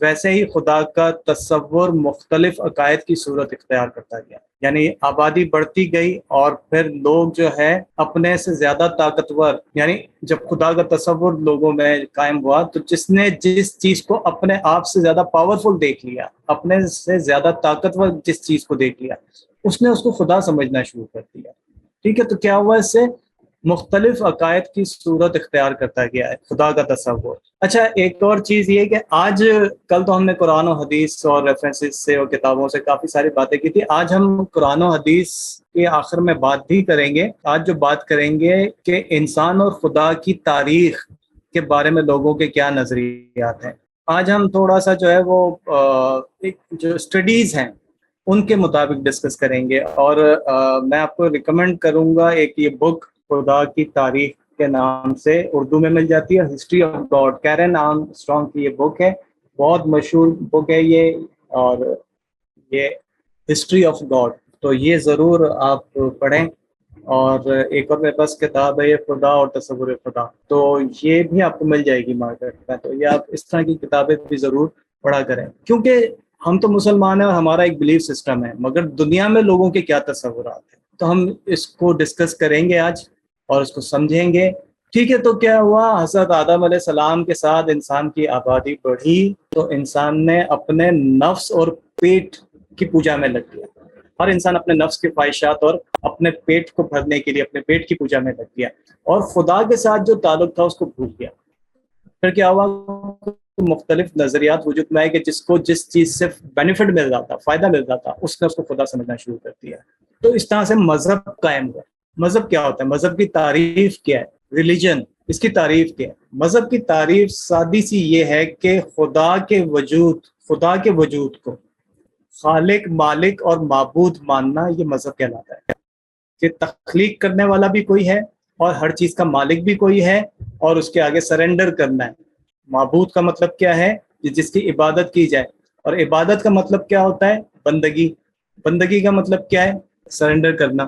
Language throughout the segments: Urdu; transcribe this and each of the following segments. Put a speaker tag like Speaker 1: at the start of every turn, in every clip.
Speaker 1: ویسے ہی خدا کا تصور مختلف عقائد کی صورت اختیار کرتا گیا، یعنی آبادی بڑھتی گئی اور پھر لوگ جو ہے اپنے سے زیادہ طاقتور، یعنی جب خدا کا تصور لوگوں میں قائم ہوا تو جس نے جس چیز کو اپنے آپ سے زیادہ پاورفل دیکھ لیا، اپنے سے زیادہ طاقتور جس چیز کو دیکھ لیا، اس نے اس کو خدا سمجھنا شروع کر دیا۔ ٹھیک ہے، تو کیا ہوا اس سے مختلف عقائد کی صورت اختیار کرتا گیا ہے خدا کا تصور۔ اچھا، ایک اور چیز یہ کہ آج کل تو ہم نے قرآن و حدیث اور ریفرنسز سے اور کتابوں سے کافی ساری باتیں کی تھی، آج ہم قرآن و حدیث کے آخر میں بات بھی کریں گے۔ آج جو بات کریں گے کہ انسان اور خدا کی تاریخ کے بارے میں لوگوں کے کیا نظریات ہیں۔ آج ہم تھوڑا سا جو ہے وہ ایک جو اسٹڈیز ہیں ان کے مطابق ڈسکس کریں گے، اور میں آپ کو ریکمینڈ کروں گا ایک یہ بک خدا کی تاریخ کے نام سے، اردو میں مل جاتی ہے، history of God, Keran Armstrong کی یہ بک ہے، بہت مشہور بک ہے یہ، اور یہ ہسٹری آف گاڈ، تو یہ ضرور آپ پڑھیں۔ اور ایک اور میرے پاس کتاب ہے یہ خدا اور تصور خدا، تو یہ بھی آپ کو مل جائے گی مارکیٹ میں، تو یہ آپ اس طرح کی کتابیں بھی ضرور پڑھا کریں، کیونکہ ہم تو مسلمان ہیں اور ہمارا ایک بلیف سسٹم ہے، مگر دنیا میں لوگوں کے کیا تصورات ہیں، تو ہم اس کو ڈسکس کریں گے آج اور اس کو سمجھیں گے۔ ٹھیک ہے، تو کیا ہوا، حضرت آدم علیہ السلام کے ساتھ انسان کی آبادی بڑھی تو انسان نے اپنے نفس اور پیٹ کی پوجا میں لگ گیا، ہر انسان اپنے نفس کے خواہشات اور اپنے پیٹ کو بھرنے کے لیے اپنے پیٹ کی پوجا میں لگ گیا، اور خدا کے ساتھ جو تعلق تھا اس کو بھول گیا۔ پھر کیا ہوا، مختلف نظریات وجود میں آئے کہ جس کو جس چیز سے بینیفٹ مل رہا تھا، فائدہ مل رہا تھا، اس نے اس کو خدا سمجھنا شروع کر دیا۔ تو اس طرح سے مذہب قائم ہوا۔ مذہب کیا ہوتا ہے، مذہب کی تعریف کیا ہے، ریلیجن اس کی تعریف کیا ہے؟ مذہب کی تعریف سادی سی یہ ہے کہ خدا کے وجود کو خالق، مالک اور معبود ماننا، یہ مذہب کہلاتا ہے کہ تخلیق کرنے والا بھی کوئی ہے اور ہر چیز کا مالک بھی کوئی ہے، اور اس کے آگے سرنڈر کرنا ہے۔ معبود کا مطلب کیا ہے، جس کی عبادت کی جائے، اور عبادت کا مطلب کیا ہوتا ہے، بندگی۔ بندگی کا مطلب کیا ہے، سرنڈر کرنا۔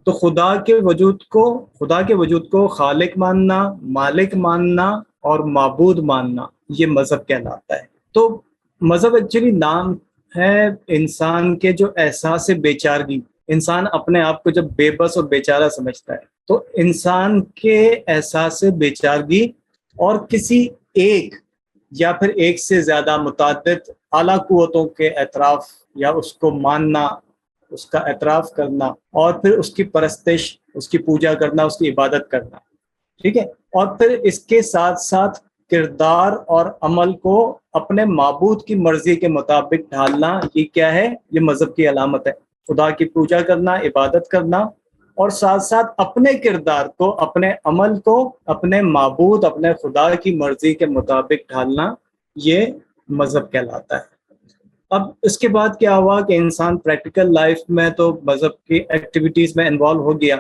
Speaker 1: تو خدا کے وجود کو خالق ماننا، مالک ماننا اور معبود ماننا، یہ مذہب کہلاتا ہے۔ تو مذہب ایکچولی نام ہے انسان کے جو احساس بیچارگی، انسان اپنے آپ کو جب بے بس اور بیچارہ سمجھتا ہے، تو انسان کے احساس بیچارگی اور کسی ایک یا پھر ایک سے زیادہ متعدد اعلیٰ قوتوں کے اعتراف یا اس کو ماننا، اس کا اعتراف کرنا، اور پھر اس کی پرستش، اس کی پوجا کرنا، اس کی عبادت کرنا، ٹھیک ہے، اور پھر اس کے ساتھ ساتھ کردار اور عمل کو اپنے معبود کی مرضی کے مطابق ڈھالنا، یہ کیا ہے، یہ مذہب کی علامت ہے۔ خدا کی پوجا کرنا، عبادت کرنا، اور ساتھ ساتھ اپنے کردار کو، اپنے عمل کو اپنے معبود، اپنے خدا کی مرضی کے مطابق ڈھالنا، یہ مذہب کہلاتا ہے۔ اب اس کے بعد کیا ہوا کہ انسان پریکٹیکل لائف میں تو مذہب کی ایکٹیویٹیز میں انوالو ہو گیا،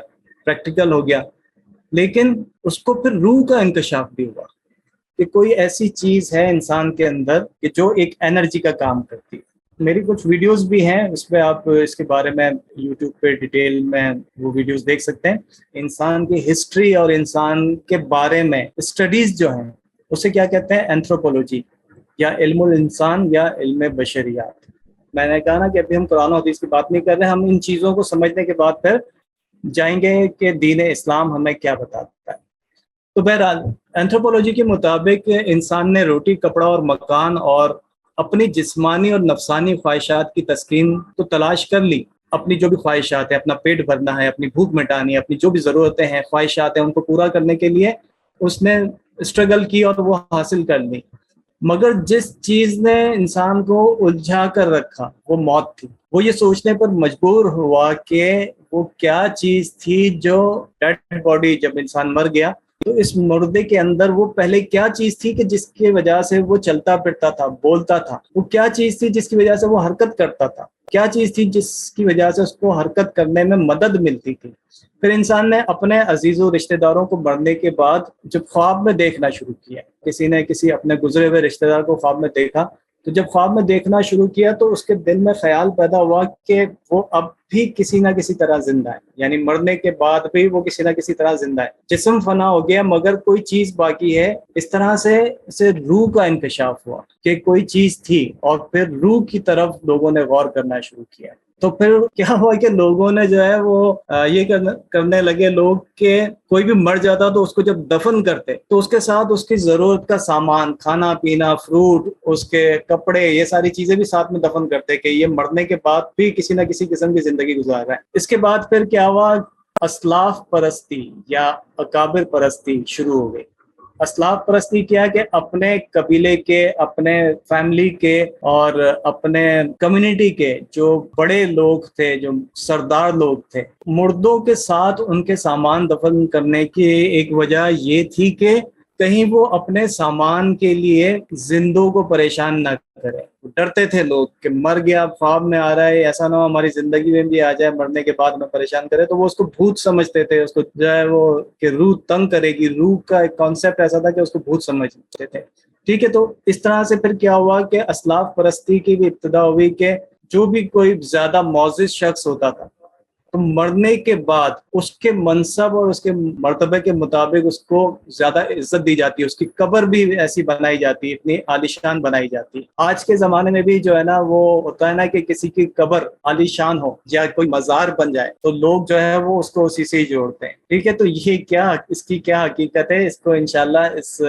Speaker 1: پریکٹیکل ہو گیا، لیکن اس کو پھر روح کا انکشاف بھی ہوا کہ کوئی ایسی چیز ہے انسان کے اندر کہ جو ایک انرجی کا کام کرتی ہے۔ میری کچھ ویڈیوز بھی ہیں، اس پہ آپ اس کے بارے میں یوٹیوب پہ ڈیٹیل میں وہ ویڈیوز دیکھ سکتے ہیں۔ انسان کی ہسٹری اور انسان کے بارے میں اسٹڈیز جو ہیں اسے کیا کہتے ہیں، اینتھروپولوجی یا علم الانسان یا علم بشریات۔ میں نے کہا نا کہ ابھی ہم قرآن و حدیث کی بات نہیں کر رہے، ہم ان چیزوں کو سمجھنے کے بعد پھر جائیں گے کہ دین اسلام ہمیں کیا بتاتا ہے۔ تو بہرحال اینتھروپولوجی کے مطابق انسان نے روٹی، کپڑا اور مکان اور اپنی جسمانی اور نفسانی خواہشات کی تسکین تو تلاش کر لی، اپنی جو بھی خواہشات ہیں، اپنا پیٹ بھرنا ہے، اپنی بھوک مٹانی ہے، اپنی جو بھی ضرورتیں ہیں، خواہشات ہیں، ان کو پورا کرنے کے لیے اس نے اسٹرگل کی اور وہ حاصل کر لی، مگر جس چیز نے انسان کو الجھا کر رکھا وہ موت تھی۔ وہ یہ سوچنے پر مجبور ہوا کہ وہ کیا چیز تھی جو ڈیڈ باڈی، جب انسان مر گیا تو اس مردے کے اندر وہ پہلے کیا چیز تھی کہ جس کی وجہ سے وہ چلتا پھرتا تھا، بولتا تھا، وہ کیا چیز تھی جس کی وجہ سے وہ حرکت کرتا تھا، کیا چیز تھی جس کی وجہ سے اس کو حرکت کرنے میں مدد ملتی تھی۔ پھر انسان نے اپنے عزیز و رشتہ داروں کو مرنے کے بعد جب خواب میں دیکھنا شروع کیا، کسی نے کسی اپنے گزرے ہوئے رشتہ دار کو خواب میں دیکھا، تو جب خواب میں دیکھنا شروع کیا تو اس کے دل میں خیال پیدا ہوا کہ وہ اب بھی کسی نہ کسی طرح زندہ ہے، یعنی مرنے کے بعد بھی وہ کسی نہ کسی طرح زندہ ہے. جسم فنا ہو گیا مگر کوئی چیز باقی ہے. اس طرح سے اسے روح کا انکشاف ہوا کہ کوئی چیز تھی اور پھر روح کی طرف لوگوں نے غور کرنا شروع کیا. تو پھر کیا ہوا کہ لوگوں نے جو ہے وہ یہ کرنے لگے لوگ کہ کوئی بھی مر جاتا تو اس کو جب دفن کرتے تو اس کے ساتھ اس کی ضرورت کا سامان، کھانا پینا، فروٹ، اس کے کپڑے، یہ ساری چیزیں بھی ساتھ میں دفن کرتے کہ یہ مرنے کے بعد بھی کسی نہ کسی قسم کی زندگی گزار رہا ہے. اس کے بعد پھر کیا ہوا، اسلاف پرستی یا اکابر پرستی شروع ہو گئی. اسلاف پرستی کیا کہ اپنے قبیلے کے، اپنے فیملی کے اور اپنے کمیونٹی کے جو بڑے لوگ تھے، جو سردار لوگ تھے، مردوں کے ساتھ ان کے سامان دفن کرنے کی ایک وجہ یہ تھی کہ کہیں وہ اپنے سامان کے لیے زندوں کو پریشان نہ کرے. ڈرتے تھے لوگ کہ مر گیا، خواب میں آ رہا ہے، ایسا نہ ہو ہماری زندگی میں بھی آ جائے، مرنے کے بعد میں پریشان کرے. تو وہ اس کو بھوت سمجھتے تھے، اس کو جو ہے وہ کہ روح تنگ کرے گی. روح کا ایک کانسیپٹ ایسا تھا کہ اس کو بھوت سمجھتے تھے. ٹھیک ہے، تو اس طرح سے پھر کیا ہوا کہ اسلاف پرستی کی بھی ابتدا ہوئی کہ جو بھی کوئی زیادہ معزز شخص ہوتا تھا تو مرنے کے بعد اس کے منصب اور اس کے مرتبے کے مطابق اس کو زیادہ عزت دی جاتی ہے. اس کی قبر بھی ایسی بنائی جاتی ہے، اتنی عالیشان بنائی جاتی ہے. آج کے زمانے میں بھی جو ہے نا وہ ہوتا ہے نا کہ کسی کی قبر عالیشان ہو یا کوئی مزار بن جائے تو لوگ جو ہے وہ اس کو اسی سے ہی جوڑتے ہیں. ٹھیک ہے، تو یہ کیا، اس کی کیا حقیقت ہے، اس کو انشاءاللہ اس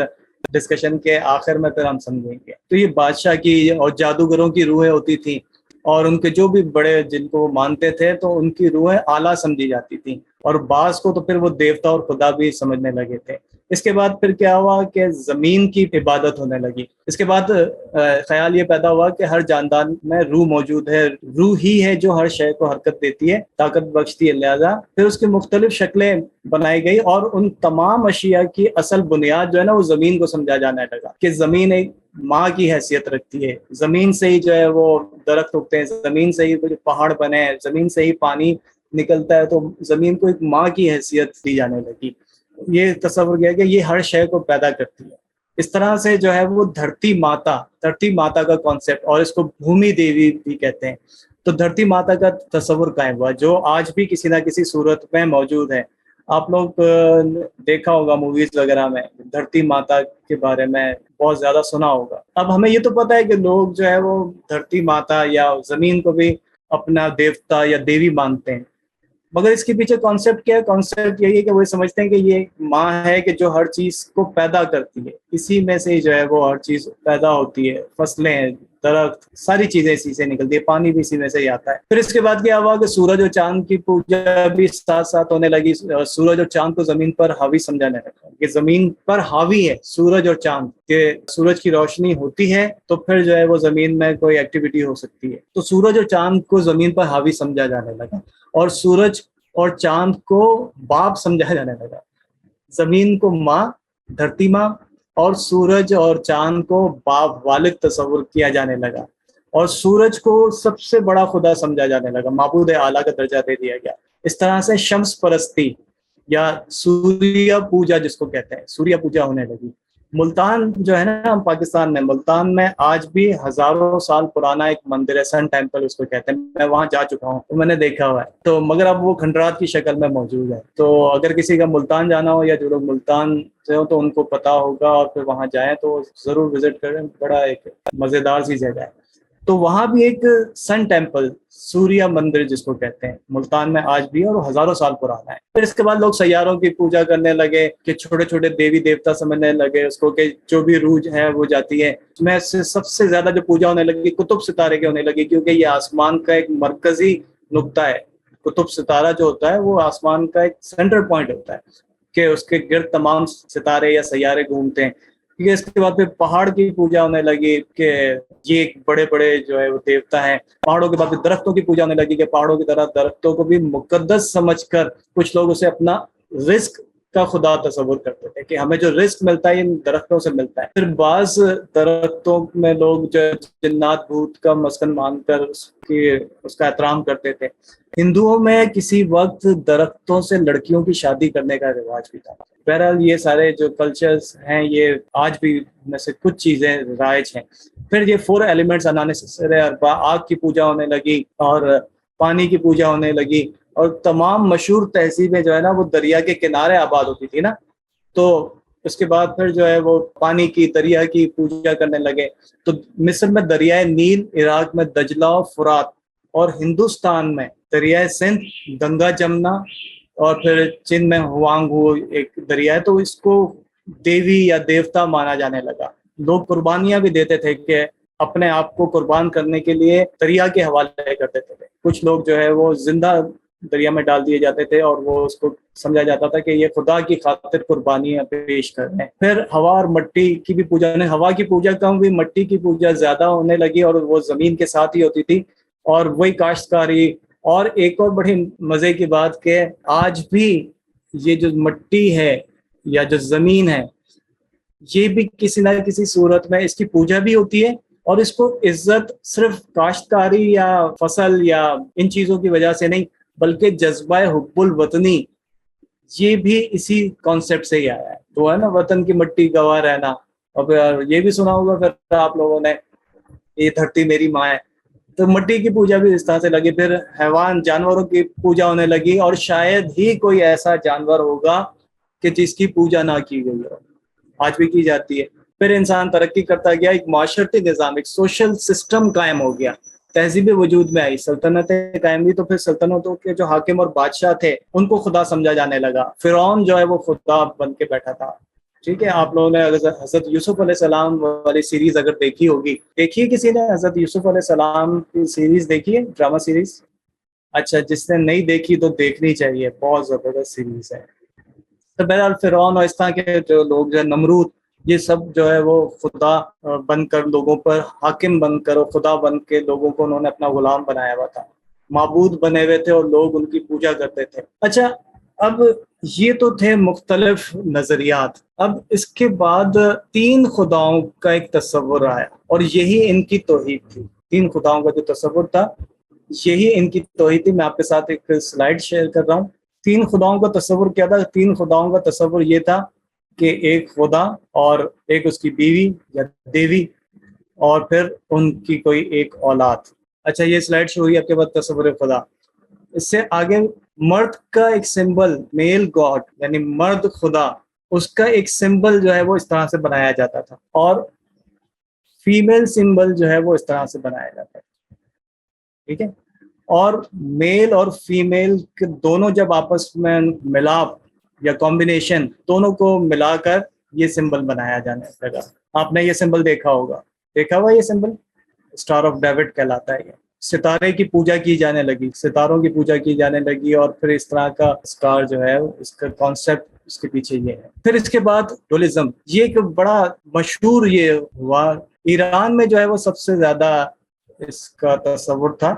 Speaker 1: ڈسکشن کے آخر میں پھر ہم سمجھیں گے. تو یہ بادشاہ کی اور جادوگروں کی روحیں ہوتی تھیں، اور ان کے جو بھی بڑے جن کو وہ مانتے تھے تو ان کی روحیں اعلیٰ سمجھی جاتی تھیں، اور بعض کو تو پھر وہ دیوتا اور خدا بھی سمجھنے لگے تھے. اس کے بعد پھر کیا ہوا کہ زمین کی عبادت ہونے لگی. اس کے بعد خیال یہ پیدا ہوا کہ ہر جاندار میں روح موجود ہے، روح ہی ہے جو ہر شے کو حرکت دیتی ہے، طاقت بخشتی ہے. لہذا پھر اس کی مختلف شکلیں بنائی گئی، اور ان تمام اشیاء کی اصل بنیاد جو ہے نا وہ زمین کو سمجھا جانے لگا کہ زمین ایک ماں کی حیثیت رکھتی ہے. زمین سے ہی جو ہے وہ درخت اگتے ہیں، زمین سے ہی پہاڑ بنے ہیں، زمین سے ہی پانی نکلتا ہے. تو زمین کو ایک ماں کی حیثیت دی جانے لگی. یہ تصور کیا کہ یہ ہر شے کو پیدا کرتی ہے. اس طرح سے جو ہے وہ دھرتی ماتا کا کانسیپٹ، اور اس کو بھومی دیوی بھی کہتے ہیں. تو دھرتی ماتا کا تصور قائم ہوا جو آج بھی کسی نہ کسی صورت میں موجود ہے. آپ لوگ دیکھا ہوگا موویز وغیرہ میں دھرتی ماتا کے بارے میں بہت زیادہ سنا ہوگا. اب ہمیں یہ تو پتہ ہے کہ لوگ جو ہے وہ دھرتی ماتا یا زمین کو بھی اپنا دیوتا یا دیوی مانتے ہیں، مگر اس کے پیچھے کانسیپٹ کیا ہے؟ کانسیپٹ یہی ہے کہ وہ سمجھتے ہیں کہ یہ ماں ہے کہ جو ہر چیز کو پیدا کرتی ہے، اسی میں سے جو ہے وہ ہر چیز پیدا ہوتی ہے. فصلیں، درخت، ساری چیزیں اسی سے نکلتی ہے، پانی بھی اسی میں سے ہی آتا ہے. پھر اس کے بعد کیا ہوا کہ سورج اور چاند کی پوجا بھی ساتھ ساتھ ہونے لگی. سورج اور چاند کو زمین پر حاوی سمجھانے لگا کہ زمین پر حاوی ہے سورج اور چاند، کہ سورج کی روشنی ہوتی ہے تو پھر جو ہے وہ زمین میں کوئی ایکٹیویٹی ہو سکتی ہے. تو سورج اور چاند کو زمین پر حاوی سمجھا جانے لگا، اور سورج اور چاند کو باپ سمجھا جانے لگا. زمین کو ماں، دھرتی ماں، اور سورج اور چاند کو باپ، والد تصور کیا جانے لگا. اور سورج کو سب سے بڑا خدا سمجھا جانے لگا، معبود اعلیٰ کا درجہ دے دیا گیا. اس طرح سے شمس پرستی یا سوریہ پوجا جس کو کہتے ہیں، سوریہ پوجا ہونے لگی. ملتان جو ہے نا پاکستان میں، ملتان میں آج بھی ہزاروں سال پرانا ایک مندر ہے، سن ٹیمپل اس کو کہتے ہیں. میں وہاں جا چکا ہوں تو میں نے دیکھا ہوا ہے، تو مگر اب وہ کھنڈرات کی شکل میں موجود ہے. تو اگر کسی کا ملتان جانا ہو یا جو لوگ ملتان سے ہو تو ان کو پتا ہوگا، اور پھر وہاں جائیں تو ضرور وزٹ کریں. بڑا ایک مزیدار سی جگہ ہے. تو وہاں بھی ایک سن ٹیمپل، سوریہ مندر جس کو کہتے ہیں، ملتان میں آج بھی ہے، اور ہزاروں سال پرانا ہے. پھر اس کے بعد لوگ سیاروں کی پوجا کرنے لگے کہ چھوٹے چھوٹے دیوی دیوتا سمجھنے لگے اس کو کہ جو بھی روح ہے وہ جاتی ہے. اس میں سے سب سے زیادہ جو پوجا ہونے لگی قطب ستارے کی ہونے لگی، کیونکہ یہ آسمان کا ایک مرکزی نقطہ ہے. قطب ستارہ جو ہوتا ہے وہ آسمان کا ایک سینٹر پوائنٹ ہوتا ہے کہ اس کے گرد تمام ستارے یا سیارے گھومتے ہیں. کیونکہ اس کے بعد پھر پہاڑ کی پوجا ہونے لگی کہ یہ بڑے بڑے جو ہے وہ دیوتا ہیں. پہاڑوں کے بعد پھر درختوں کی پوجا ہونے لگی کہ پہاڑوں کی طرح درختوں کو بھی مقدس سمجھ کر کچھ لوگ اسے اپنا رزق کا خدا تصور کرتے تھے کہ ہمیں جو رزق ملتا ہے ان درختوں سے ملتا ہے. پھر بعض درختوں میں لوگ جو جنات بھوت کا مسکن مان کر اس کا احترام کرتے تھے. ہندوؤں میں کسی وقت درختوں سے لڑکیوں کی شادی کرنے کا رواج بھی تھا. بہرحال یہ سارے جو کلچرز ہیں یہ آج بھی میں سے کچھ چیزیں رائج ہیں. پھر یہ 4 ایلیمنٹس انانے سے آگ کی پوجا ہونے لگی، اور پانی کی پوجا ہونے لگی، اور تمام مشہور تہذیبیں جو ہے نا وہ دریا کے کنارے آباد ہوتی تھی نا، تو اس کے بعد پھر جو ہے وہ پانی کی، دریا کی پوجا کرنے لگے۔ تو مصر میں دریائے نیل، عراق میں دجلہ و فرات، اور ہندوستان میں دریائے سندھ، گنگا جمنا، اور پھر چین میں ہوانگ ہو ایک دریا ہے، تو اس کو دیوی یا دیوتا مانا جانے لگا۔ لوگ قربانیاں بھی دیتے تھے کہ اپنے آپ کو قربان کرنے کے لیے دریا کے حوالے کر دیتے تھے۔ کچھ لوگ جو ہے وہ زندہ دریا میں ڈال دیے جاتے تھے، اور وہ اس کو سمجھا جاتا تھا کہ یہ خدا کی خاطر قربانیاں پیش کر رہے ہیں۔ پھر ہوا اور مٹی کی بھی پوجا، ہوا کی پوجا کم ہوئی، مٹی کی پوجا زیادہ ہونے لگی، اور وہ زمین کے ساتھ ہی ہوتی تھی، اور وہی کاشتکاری۔ اور ایک اور بڑی مزے کی بات کہ آج بھی یہ جو مٹی ہے یا جو زمین ہے، یہ بھی کسی نہ کسی صورت میں اس کی پوجا بھی ہوتی ہے، اور اس کو عزت صرف کاشتکاری یا فصل یا ان چیزوں کی وجہ سے نہیں، بلکہ جذبہ حب الوطنی، یہ بھی اسی کانسیپٹ سے ہی آیا ہے۔ تو ہے نا، وطن کی مٹی گواہ رہنا، اور پھر یہ بھی سنا ہوگا پھر آپ لوگوں نے، یہ دھرتی میری ماں ہے، تو مٹی کی پوجا بھی اس طرح سے لگی۔ پھر حیوان، جانوروں کی پوجا ہونے لگی، اور شاید ہی کوئی ایسا جانور ہوگا کہ جس کی پوجا نہ کی گئی ہو، آج بھی کی جاتی ہے۔ پھر انسان ترقی کرتا گیا، ایک معاشرتی نظام، ایک سوشل سسٹم قائم ہو گیا، تہذیبیں وجود میں آئی، سلطنتیں قائم ہوئی، تو پھر سلطنتوں کے جو حاکم اور بادشاہ تھے ان کو خدا سمجھا جانے لگا۔ فرعون جو ہے وہ خدا بن کے بیٹھا تھا۔ ٹھیک ہے، آپ لوگوں نے حضرت یوسف علیہ السلام والی سیریز اگر دیکھی ہوگی، دیکھی ہے کسی نے حضرت یوسف علیہ السلام کی سیریز دیکھی ہے، ڈرامہ سیریز؟ اچھا، جس نے نہیں دیکھی تو دیکھنی چاہیے، بہت زبردست سیریز ہے۔ تو بہرحال فرعون اور اس طرح کے جو لوگ جو ہے، نمرود، یہ سب جو ہے وہ خدا بن کر لوگوں پر حاکم بن کر، اور خدا بن کے لوگوں کو انہوں نے اپنا غلام بنایا ہوا تھا، معبود بنے ہوئے تھے، اور لوگ ان کی پوجا کرتے تھے۔ اچھا، اب یہ تو تھے مختلف نظریات۔ اب اس کے بعد تین خداؤں کا ایک تصور آیا، اور یہی ان کی توحید تھی۔ تین خداؤں کا جو تصور تھا، یہی ان کی توحید تھی۔ میں آپ کے ساتھ ایک سلائیڈ شیئر کر رہا ہوں۔ تین خداؤں کا تصور کیا تھا؟ تین خداؤں کا تصور یہ تھا کہ ایک خدا، اور ایک اس کی بیوی یا دیوی، اور پھر ان کی کوئی ایک اولاد۔ اچھا، یہ سلائیڈ شو ہوئی آپ کے بعد تصور خدا۔ اس سے آگے مرد کا ایک سمبل، میل گاڈ، یعنی مرد خدا، اس کا ایک سمبل جو ہے وہ اس طرح سے بنایا جاتا تھا، اور فیمیل سمبل جو ہے وہ اس طرح سے بنایا جاتا ہے۔ ٹھیک ہے، اور میل اور فیمیل کے دونوں جب آپس میں ملاپ یا کمبینیشن، دونوں کو ملا کر یہ سمبل بنایا جانے لگا۔ آپ نے یہ سمبل دیکھا ہوگا، دیکھا ہوا یہ سمبل، اسٹار آف ڈیوڈ کہلاتا ہے۔ یہ ستارے کی پوجا کی جانے لگی، ستاروں کی پوجا کی جانے لگی، اور پھر اس طرح کا اسٹار جو ہے، اس کا کانسیپٹ اس کے پیچھے یہ ہے۔ پھر اس کے بعد ڈولزم، یہ ایک بڑا مشہور یہ ہوا۔ ایران میں جو ہے وہ سب سے زیادہ اس کا تصور تھا،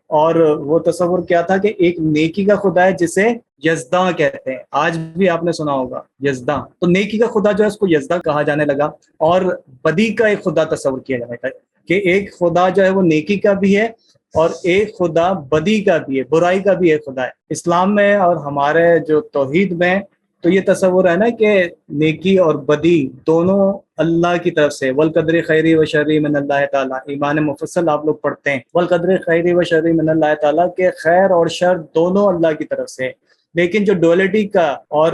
Speaker 1: اور وہ تصور کیا تھا کہ ایک نیکی کا خدا ہے جسے یزداں کہتے ہیں۔ آج بھی آپ نے سنا ہوگا یزداں، تو نیکی کا خدا جو ہے اس کو یزداں کہا جانے لگا، اور بدی کا ایک خدا تصور کیا جانے لگا کہ ایک خدا جو ہے وہ نیکی کا بھی ہے، اور ایک خدا بدی کا بھی ہے، برائی کا بھی ایک خدا ہے۔ اسلام میں اور ہمارے جو توحید میں تو یہ تصور ہے نا کہ نیکی اور بدی دونوں اللہ کی طرف سے، والقدر خیری و شری من اللہ تعالیٰ، ایمان مفصل آپ لوگ پڑھتے ہیں، والقدر خیری و شری من اللہ تعالیٰ، کہ خیر اور شر دونوں اللہ کی طرف سے۔ لیکن جو ڈولیٹی کا اور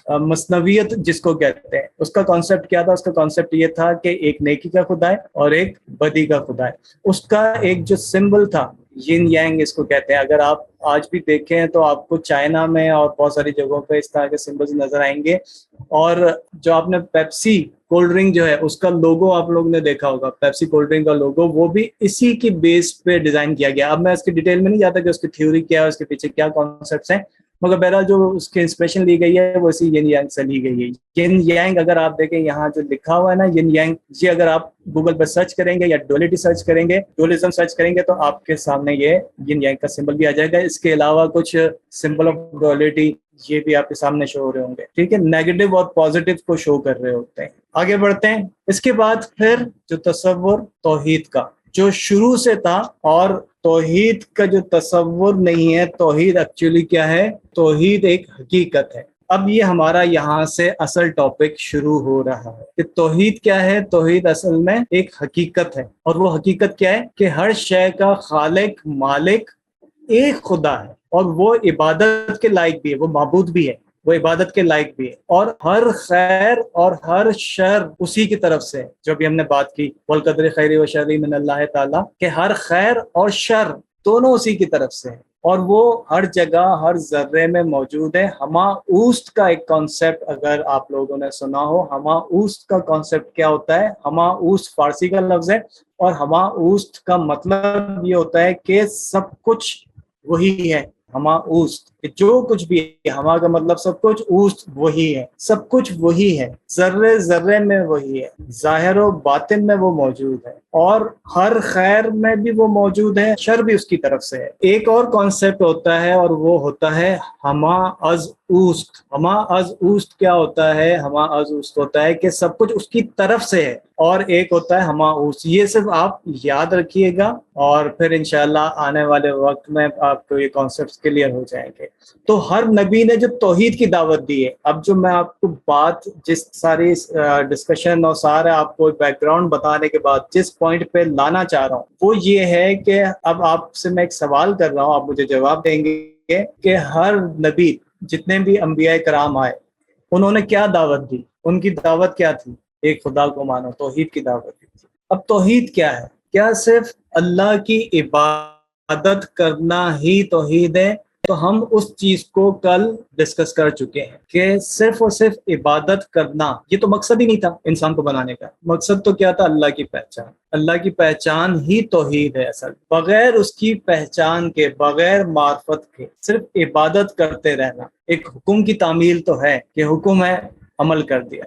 Speaker 1: مثنویت جس کو کہتے ہیں، اس کا کانسیپٹ کیا تھا؟ اس کا کانسیپٹ یہ تھا کہ ایک نیکی کا خدا ہے اور ایک بدی کا خدا ہے۔ اس کا ایک جو سمبل تھا، ین یانگ اس کو کہتے ہیں۔ اگر آپ آج بھی دیکھیں تو آپ کو چائنا میں اور بہت ساری جگہوں پہ اس طرح کے سمبلز نظر آئیں گے۔ اور جو آپ نے پیپسی کولڈ ڈرنک جو ہے اس کا لوگو آپ لوگ نے دیکھا ہوگا، پیپسی کولڈ ڈرنک کا لوگو، وہ بھی اسی کی بیس پہ ڈیزائن کیا گیا۔ اب میں اس کی ڈیٹیل میں نہیں جاتا کہ اس کی تھیوری کیا ہے، اس کے پیچھے کیا کانسیپٹس ہیں، مگر بہرحال جو اس کی انسپریشن لی گئی ہے وہ اسی ین یانگ سے لی گئی ہے۔ ین یانگ اگر آپ دیکھیں یہاں جو لکھا ہوا ہے نا، ین یانگ، یہ اگر آپ گوگل پہ سرچ کریں گے یا ڈولیٹی سرچ کریں گے، ڈولزم سرچ کریں گے، تو آپ کے سامنے یہ ین یانگ کا سمبل بھی آ جائے گا۔ اس کے علاوہ کچھ سمبل آف ڈولیٹی یہ بھی آپ کے سامنے شو ہو رہے ہوں گے۔ ٹھیک ہے، نیگیٹو اور پازیٹیو کو شو کر رہے ہوتے ہیں۔ آگے بڑھتے ہیں۔ اس کے بعد پھر جو تصور توحید کا جو شروع سے تھا، اور توحید کا جو تصور نہیں ہے، توحید ایکچولی کیا ہے؟ توحید ایک حقیقت ہے۔ اب یہ ہمارا یہاں سے اصل ٹاپک شروع ہو رہا ہے کہ توحید کیا ہے۔ توحید اصل میں ایک حقیقت ہے، اور وہ حقیقت کیا ہے کہ ہر شے کا خالق، مالک ایک خدا ہے اور وہ عبادت کے لائق بھی ہے، وہ معبود بھی ہے، وہ عبادت کے لائق بھی ہے، اور ہر خیر اور ہر شر اسی کی طرف سے ہے، جو بھی ہم نے بات کی والقدر خیر و شر من اللہ تعالیٰ، کہ ہر خیر اور شر دونوں اسی کی طرف سے ہے، اور وہ ہر جگہ ہر ذرے میں موجود ہے۔ ہما اوست کا ایک کانسیپٹ اگر آپ لوگوں نے سنا ہو، ہما اوست کا کانسیپٹ کیا ہوتا ہے؟ ہما اوست فارسی کا لفظ ہے، اور ہما اوست کا مطلب یہ ہوتا ہے کہ سب کچھ وہی ہے۔ ہما اوست کہ جو کچھ بھی ہے، ہما کا مطلب سب کچھ، اوست وہی ہے، سب کچھ وہی ہے، ذرے ذرے میں وہی ہے، ظاہر و باطن میں وہ موجود ہے، اور ہر خیر میں بھی وہ موجود ہے، شر بھی اس کی طرف سے ہے۔ ایک اور کانسیپٹ ہوتا ہے اور وہ ہوتا ہے ہما از اوست۔ ہما از اوست کیا ہوتا ہے؟ ہما از اوست ہوتا ہے کہ سب کچھ اس کی طرف سے ہے، اور ایک ہوتا ہے ہما اوست۔ یہ صرف آپ یاد رکھیے گا، اور پھر انشاءاللہ آنے والے وقت میں آپ کو یہ کانسیپٹس کلیئر ہو جائیں گے۔ تو ہر نبی نے جو توحید کی دعوت دی ہے، اب جو میں آپ کو بات جس ساری ڈسکشن اور سارا آپ کو بیک گراؤنڈ بتانے کے بعد جس پوائنٹ پہ لانا چاہ رہا ہوں وہ یہ ہے کہ اب آپ سے میں ایک سوال کر رہا ہوں، آپ مجھے جواب دیں گے کہ ہر نبی، جتنے بھی انبیاء کرام آئے، انہوں نے کیا دعوت دی؟ ان کی دعوت کیا تھی؟ ایک خدا کو مانو، توحید کی دعوت دی تھی۔ اب توحید کیا ہے؟ کیا صرف اللہ کی عبادت کرنا ہی توحید ہے؟ تو ہم اس چیز کو کل ڈسکس کر چکے ہیں کہ صرف اور صرف عبادت کرنا یہ تو مقصد ہی نہیں تھا انسان کو بنانے کا۔ مقصد تو کیا تھا؟ اللہ کی پہچان۔ اللہ کی پہچان ہی توحید ہے اصل۔ بغیر اس کی پہچان کے، بغیر معرفت کے صرف عبادت کرتے رہنا، ایک حکم کی تعمیل تو ہے کہ حکم ہے عمل کر دیا،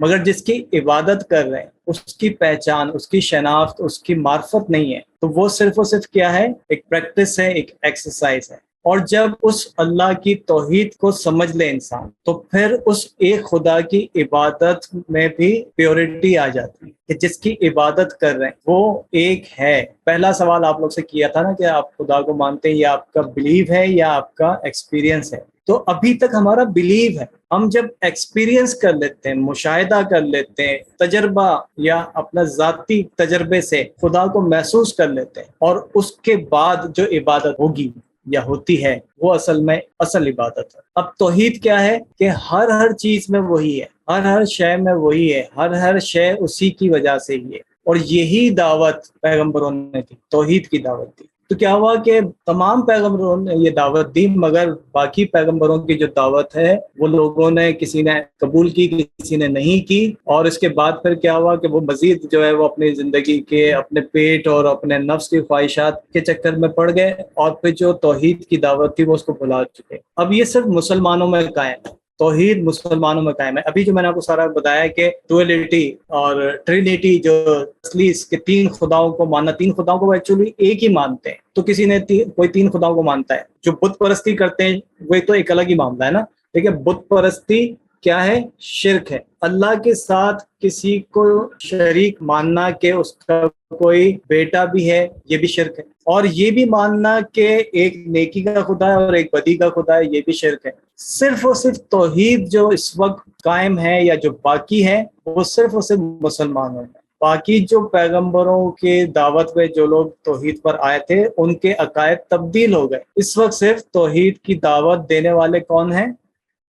Speaker 1: مگر جس کی عبادت کر رہے ہیں اس کی پہچان، اس کی شناخت، اس کی معرفت نہیں ہے، تو وہ صرف اور صرف کیا ہے؟ ایک پریکٹس ہے، ایک ایکسرسائز ہے۔ اور جب اس اللہ کی توحید کو سمجھ لے انسان، تو پھر اس ایک خدا کی عبادت میں بھی پیورٹی آ جاتی ہے کہ جس کی عبادت کر رہے ہیں وہ ایک ہے۔ پہلا سوال آپ لوگ سے کیا تھا نا کہ آپ خدا کو مانتے ہیں، یا آپ کا بلیو ہے یا آپ کا ایکسپیرینس ہے؟ تو ابھی تک ہمارا بلیو ہے۔ ہم جب ایکسپیرینس کر لیتے ہیں، مشاہدہ کر لیتے ہیں، تجربہ یا اپنا ذاتی تجربے سے خدا کو محسوس کر لیتے ہیں، اور اس کے بعد جو عبادت ہوگی یا ہوتی ہے وہ اصل عبادت ہے۔ اب توحید کیا ہے؟ کہ ہر چیز میں وہی ہے، ہر شے میں وہی ہے، ہر شے اسی کی وجہ سے ہی ہے، اور یہی دعوت پیغمبروں نے دی، توحید کی دعوت دی۔ تو کیا ہوا کہ تمام پیغمبروں نے یہ دعوت دی، مگر باقی پیغمبروں کی جو دعوت ہے وہ لوگوں نے، کسی نے قبول کی، کسی نے نہیں کی، اور اس کے بعد پھر کیا ہوا کہ وہ مزید جو ہے وہ اپنی زندگی کے، اپنے پیٹ اور اپنے نفس کی خواہشات کے چکر میں پڑ گئے، اور پھر جو توحید کی دعوت تھی وہ اس کو بھلا چکے۔ اب یہ صرف مسلمانوں میں قائم ہے، توحید مسلمانوں میں قائم ہے۔ ابھی جو میں نے آپ کو سارا بتایا کہ ڈوئلٹی اور ٹرینیٹی، جو اصلی کہ تین خداؤں کو ماننا، تین خداؤں کو ایکچولی ایک ہی مانتے ہیں، تو کسی نے کوئی تین خداؤں کو مانتا ہے۔ جو بت پرستی کرتے ہیں وہ تو ایک الگ ہی معاملہ ہے نا، لیکن بت پرستی کیا ہے؟ شرک ہے۔ اللہ کے ساتھ کسی کو شریک ماننا کہ اس کا کوئی بیٹا بھی ہے، یہ بھی شرک ہے، اور یہ بھی ماننا کہ ایک نیکی کا خدا ہے اور ایک بدی کا خدا ہے، یہ بھی شرک ہے۔ صرف اور صرف توحید جو اس وقت قائم ہے یا جو باقی ہے وہ صرف اور صرف مسلمانوں میں۔ باقی جو پیغمبروں کے دعوت میں جو لوگ توحید پر آئے تھے ان کے عقائد تبدیل ہو گئے۔ اس وقت صرف توحید کی دعوت دینے والے کون ہیں؟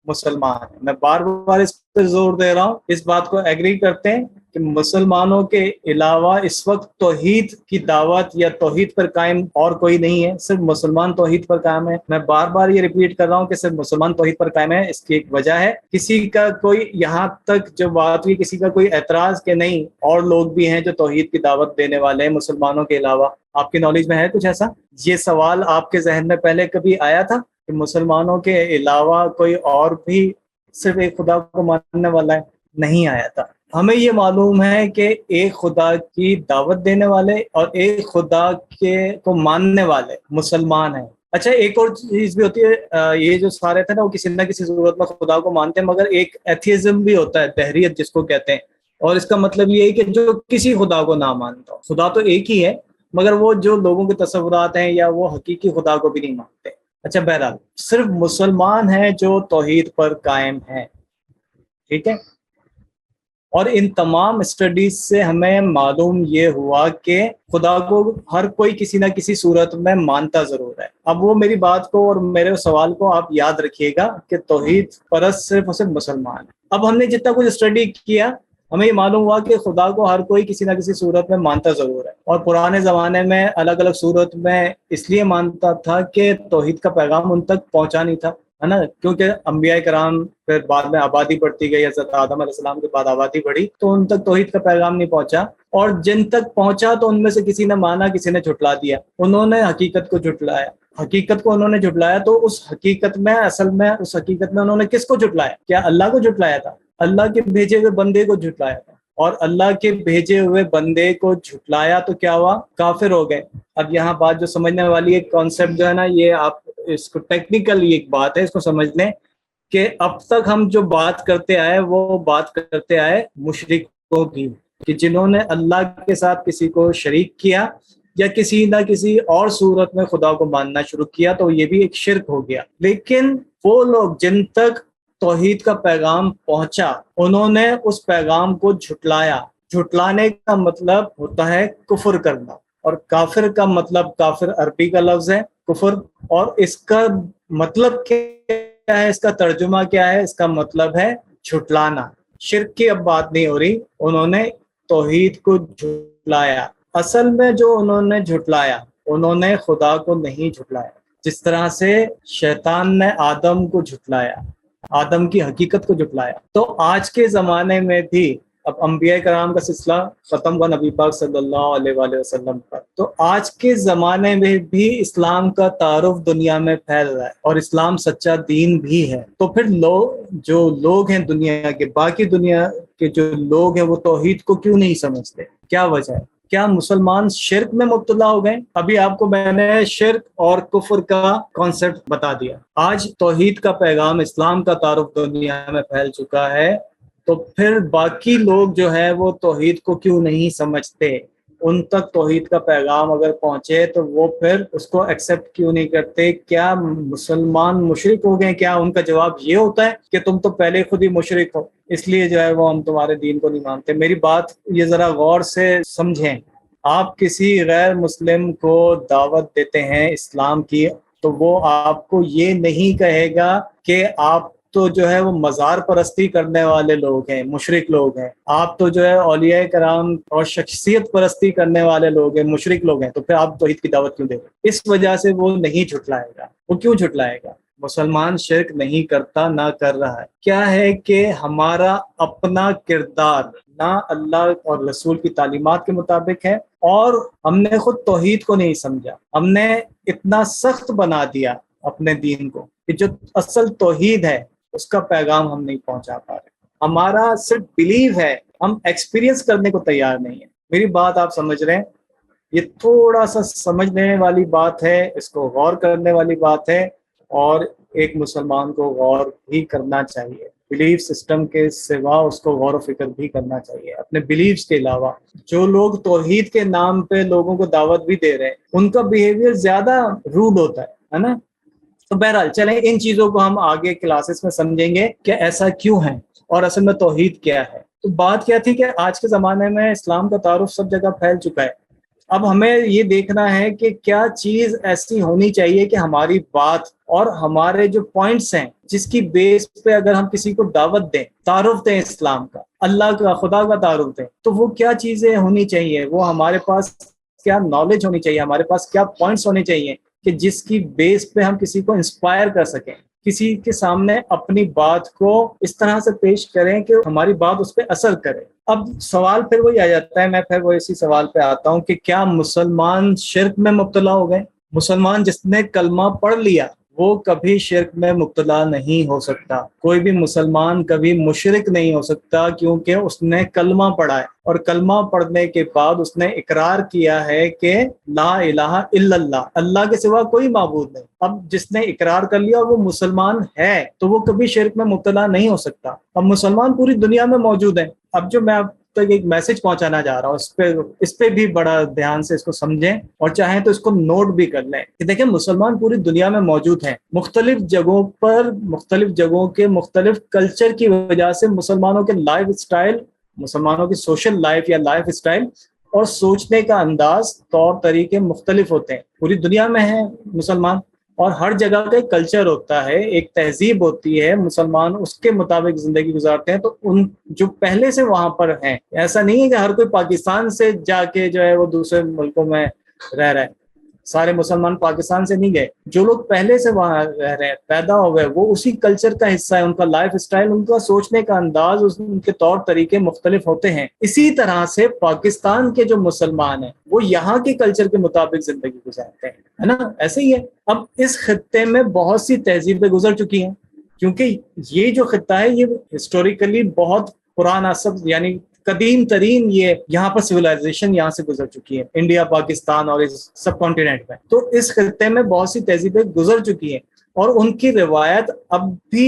Speaker 1: مسلمان ہیں۔ میں بار بار اس پر زور دے رہا ہوں، اس بات کو ایگری کرتے ہیں کہ مسلمانوں کے علاوہ اس وقت توحید کی دعوت یا توحید پر قائم اور کوئی نہیں ہے، صرف مسلمان توحید پر قائم ہے۔ میں بار بار یہ ریپیٹ کر رہا ہوں کہ صرف مسلمان توحید پر قائم ہے۔ اس کی ایک وجہ ہے، کسی کا کوئی یہاں تک جو بات ہوئی، کسی کا کوئی اعتراض کہ نہیں اور لوگ بھی ہیں جو توحید کی دعوت دینے والے ہیں مسلمانوں کے علاوہ؟ آپ کی نالج میں ہے کچھ ایسا؟ یہ سوال آپ کے ذہن میں پہلے کبھی آیا تھا کہ مسلمانوں کے علاوہ کوئی اور بھی صرف ایک خدا کو ماننے والا ہے؟ نہیں آیا تھا۔ ہمیں یہ معلوم ہے کہ ایک خدا کی دعوت دینے والے اور ایک خدا کے کو ماننے والے مسلمان ہیں۔ اچھا، ایک اور چیز بھی ہوتی ہے، یہ جو سارے تھے نا وہ کسی نہ کسی صورت میں خدا کو مانتے ہیں، مگر ایک ایتھیزم بھی ہوتا ہے، دہریت جس کو کہتے ہیں، اور اس کا مطلب یہ ہے کہ جو کسی خدا کو نہ مانتا ہو۔ خدا تو ایک ہی ہے، مگر وہ جو لوگوں کے تصورات ہیں یا وہ حقیقی خدا کو بھی نہیں مانتے۔ اچھا، بہرحال صرف مسلمان ہیں جو توحید پر قائم ہیں، ٹھیک ہے۔ اور ان تمام اسٹڈیز سے ہمیں معلوم یہ ہوا کہ خدا کو ہر کوئی کسی نہ کسی صورت میں مانتا ضرور ہے۔ اب وہ میری بات کو اور میرے سوال کو آپ یاد رکھیے گا کہ توحید پرست صرف اور صرف مسلمان ہے۔ اب ہم نے جتنا کچھ اسٹڈی کیا ہمیں یہ معلوم ہوا کہ خدا کو ہر کوئی کسی نہ کسی صورت میں مانتا ضرور ہے، اور پرانے زمانے میں الگ الگ صورت میں اس لیے مانتا تھا کہ توحید کا پیغام ان تک پہنچا نہیں تھا، ہے نا، کیونکہ انبیاء کرام پھر بعد میں آبادی بڑھتی گئی، حضرت آدم علیہ السلام کے بعد آبادی بڑھی تو ان تک توحید کا پیغام نہیں پہنچا، اور جن تک پہنچا تو ان میں سے کسی نے مانا کسی نے جھٹلا دیا، انہوں نے حقیقت کو جھٹلایا، حقیقت کو انہوں نے جھٹلایا۔ تو اس حقیقت میں اصل میں اس حقیقت میں انہوں نے کس کو جھٹلایا؟ کیا اللہ کو جھٹلایا تھا؟ اللہ کے بھیجے ہوئے بندے کو جھٹلایا تھا، اور اللہ کے بھیجے ہوئے بندے کو جھٹلایا تو کیا ہوا؟ کافر ہو گئے۔ اب یہاں بات جو سمجھنے والی ایک کانسیپٹ جو ہے نا، یہ آپ اس کو ٹیکنیکل ایک بات ہے، اس کو سمجھ لیں کہ اب تک ہم جو بات کرتے آئے وہ بات کرتے آئے مشرکوں کی، کہ جنہوں نے اللہ کے ساتھ کسی کو شریک کیا یا کسی نہ کسی اور صورت میں خدا کو ماننا شروع کیا، تو یہ بھی ایک شرک ہو گیا۔ لیکن وہ لوگ جن تک توحید کا پیغام پہنچا انہوں نے اس پیغام کو جھٹلایا۔ جھٹلانے کا مطلب ہوتا ہے کفر کرنا، اور کافر کا مطلب، کافر عربی کا لفظ ہے کفر، اور اس کا مطلب کیا ہے، اس کا ترجمہ کیا ہے؟ اس کا مطلب ہے جھٹلانا۔ شرک کی اب بات نہیں ہو رہی، انہوں نے توحید کو جھٹلایا۔ اصل میں جو انہوں نے جھٹلایا، انہوں نے خدا کو نہیں جھٹلایا، جس طرح سے شیطان نے آدم کو جھٹلایا، آدم کی حقیقت کو جھٹلایا۔ تو آج کے زمانے میں بھی اب انبیاء کرام کا سلسلہ ختم ہوا نبی پاک صلی اللہ علیہ وآلہ وسلم پر، تو آج کے زمانے میں بھی اسلام کا تعارف دنیا میں پھیل رہا ہے، اور اسلام سچا دین بھی ہے۔ تو پھر جو لوگ ہیں دنیا کے، باقی دنیا کے جو لوگ ہیں، وہ توحید کو کیوں نہیں سمجھتے؟ کیا وجہ ہے؟ کیا مسلمان شرک میں مبتلا ہو گئے؟ ابھی آپ کو میں نے شرک اور کفر کا کانسیپٹ بتا دیا۔ آج توحید کا پیغام، اسلام کا تعارف دنیا میں پھیل چکا ہے، تو پھر باقی لوگ جو ہے وہ توحید کو کیوں نہیں سمجھتے؟ ان تک توحید کا پیغام اگر پہنچے تو وہ پھر اس کو ایکسیپٹ کیوں نہیں کرتے؟ کیا مسلمان مشرک ہو گئے؟ کیا ان کا جواب یہ ہوتا ہے کہ تم تو پہلے خود ہی مشرک ہو، اس لیے جو ہے وہ ہم تمہارے دین کو نہیں مانتے؟ میری بات یہ ذرا غور سے سمجھیں۔ آپ کسی غیر مسلم کو دعوت دیتے ہیں اسلام کی، تو وہ آپ کو یہ نہیں کہے گا کہ آپ تو جو ہے وہ مزار پرستی کرنے والے لوگ ہیں، مشرک لوگ ہیں، آپ تو جو ہے اولیاء کرام اور شخصیت پرستی کرنے والے لوگ ہیں، مشرک لوگ ہیں، تو پھر آپ توحید کی دعوت کیوں دے رہے؟ اس وجہ سے وہ نہیں جھٹلائے گا۔ وہ کیوں جھٹلائے گا؟ مسلمان شرک نہیں کرتا، نہ کر رہا ہے۔ کیا ہے کہ ہمارا اپنا کردار نہ اللہ اور رسول کی تعلیمات کے مطابق ہے، اور ہم نے خود توحید کو نہیں سمجھا، ہم نے اتنا سخت بنا دیا اپنے دین کو کہ جو اصل توحید ہے اس کا پیغام ہم نہیں پہنچا پا رہے۔ ہمارا صرف بلیو ہے، ہم ایکسپیرینس کرنے کو تیار نہیں ہیں۔ میری بات آپ سمجھ رہے ہیں؟ یہ تھوڑا سا سمجھنے والی بات ہے، اس کو غور کرنے والی بات ہے، اور ایک مسلمان کو غور بھی کرنا چاہیے۔ بلیف سسٹم کے سوا اس کو غور و فکر بھی کرنا چاہیے اپنے بلیفز کے علاوہ۔ جو لوگ توحید کے نام پہ لوگوں کو دعوت بھی دے رہے ہیں، ان کا بیہیویئر زیادہ روڈ ہوتا ہے نا۔ تو بہرحال چلیں ان چیزوں کو ہم آگے کلاسز میں سمجھیں گے کہ ایسا کیوں ہے اور اصل میں توحید کیا ہے۔ تو بات کیا تھی کہ آج کے زمانے میں اسلام کا تعارف سب جگہ پھیل چکا ہے۔ اب ہمیں یہ دیکھنا ہے کہ کیا چیز ایسی ہونی چاہیے کہ ہماری بات اور ہمارے جو پوائنٹس ہیں جس کی بیس پہ اگر ہم کسی کو دعوت دیں، تعارف دیں اسلام کا، اللہ کا، خدا کا تعارف دیں، تو وہ کیا چیزیں ہونی چاہیے؟ وہ ہمارے پاس کیا نالج ہونی چاہیے، ہمارے پاس کیا پوائنٹس ہونے چاہیے کہ جس کی بیس پہ ہم کسی کو انسپائر کر سکیں، کسی کے سامنے اپنی بات کو اس طرح سے پیش کریں کہ ہماری بات اس پہ اثر کرے۔ اب سوال پھر وہی آ جاتا ہے، میں پھر وہ اسی سوال پہ آتا ہوں کہ کیا مسلمان شرک میں مبتلا ہو گئے؟ مسلمان جس نے کلمہ پڑھ لیا وہ کبھی شرک میں مبتلا نہیں ہو سکتا۔ کوئی بھی مسلمان کبھی مشرک نہیں ہو سکتا، کیونکہ اس نے کلمہ پڑھا ہے، اور کلمہ پڑھنے کے بعد اس نے اقرار کیا ہے کہ لا الہ الا اللہ، اللہ کے سوا کوئی معبود نہیں۔ اب جس نے اقرار کر لیا اور وہ مسلمان ہے تو وہ کبھی شرک میں مبتلا نہیں ہو سکتا۔ اب مسلمان پوری دنیا میں موجود ہیں۔ اب جو میں آپ تک ایک میسج پہنچانا جا رہا ہوں، اس پہ بھی بڑا دھیان سے اس کو سمجھیں، اور چاہیں تو اس کو نوٹ بھی کر لیں کہ دیکھیں مسلمان پوری دنیا میں موجود ہیں، مختلف جگہوں پر، مختلف جگہوں کے مختلف کلچر کی وجہ سے مسلمانوں کے لائف سٹائل مسلمانوں کی سوشل لائف یا لائف اسٹائل اور سوچنے کا انداز، طور طریقے مختلف ہوتے ہیں. پوری دنیا میں ہیں مسلمان، اور ہر جگہ کا ایک کلچر ہوتا ہے، ایک تہذیب ہوتی ہے، مسلمان اس کے مطابق زندگی گزارتے ہیں. تو ان جو پہلے سے وہاں پر ہیں، ایسا نہیں ہے کہ ہر کوئی پاکستان سے جا کے جو ہے وہ دوسرے ملکوں میں رہ رہا ہے. سارے مسلمان پاکستان سے نہیں گئے. جو لوگ پہلے سے وہاں رہ رہے ہیں، پیدا ہو گئے، وہ اسی کلچر کا حصہ ہے. ان کا لائف اسٹائل، ان کا سوچنے کا انداز، ان کے طور طریقے مختلف ہوتے ہیں. اسی طرح سے پاکستان کے جو مسلمان ہیں وہ یہاں کے کلچر کے مطابق زندگی گزارتے ہیں، ہے نا؟ ایسے ہی ہے. اب اس خطے میں بہت سی تہذیبیں گزر چکی ہیں، کیونکہ یہ جو خطہ ہے یہ ہسٹوریکلی بہت پرانا، سب یعنی قدیم ترین یہ یہاں پر سویلائزیشن یہاں سے گزر چکی ہے، انڈیا، پاکستان اور اس سب کانٹیننٹ میں. تو اس خطے میں بہت سی تہذیبیں گزر چکی ہیں اور ان کی روایت اب بھی